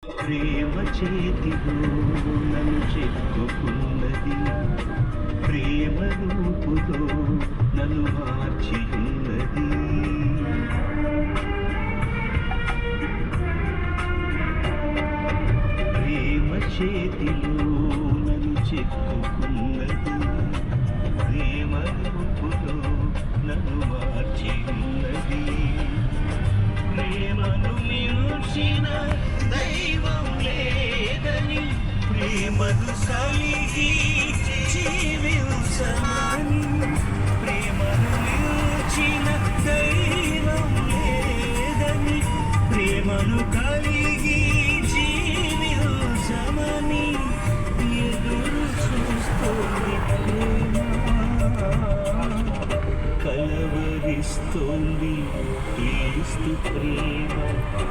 ప్రేమ చేతిలో నన్ను చెక్కుకున్నది, ప్రేమ రూపులో నన్ను మార్చి ఉన్నది. ప్రేమ చేతిలో నన్ను చెక్కుకున్నది, ప్రేమ రూపులో నన్ను మార్చి ఉన్నది. ప్రేమను మించిన దైవం లేదని, ప్రేమను కలిగి జీవించమని. ప్రేమను మించిన దైవం లేదని, ప్రేమను కలిగి జీవించమని ఎదురు చూస్తోంది ప్రేమ. కలవరిస్తోంది క్రీస్తు ప్రేమ,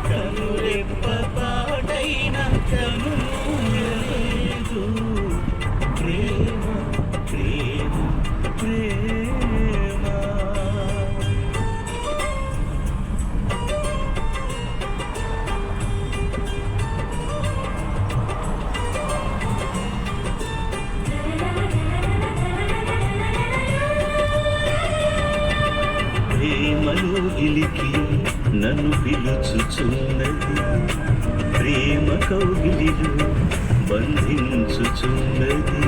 కనురెప్పపాటైన కనుమూయలేదు. ప్రేమ ప్రేమ ప్రేమ. ప్రేమలో గిలికి నన్ను పిలుచుచున్నది, ప్రేమ కౌగిలిలో బంధించుచున్నది.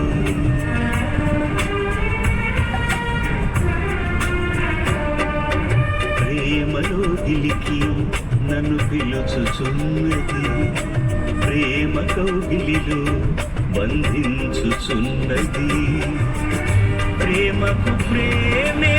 ప్రేమలో గిలికి నన్ను పిలుచుచున్నది, ప్రేమ కౌగిలిలో బంధించుచున్నది. ప్రేమకు ప్రేమే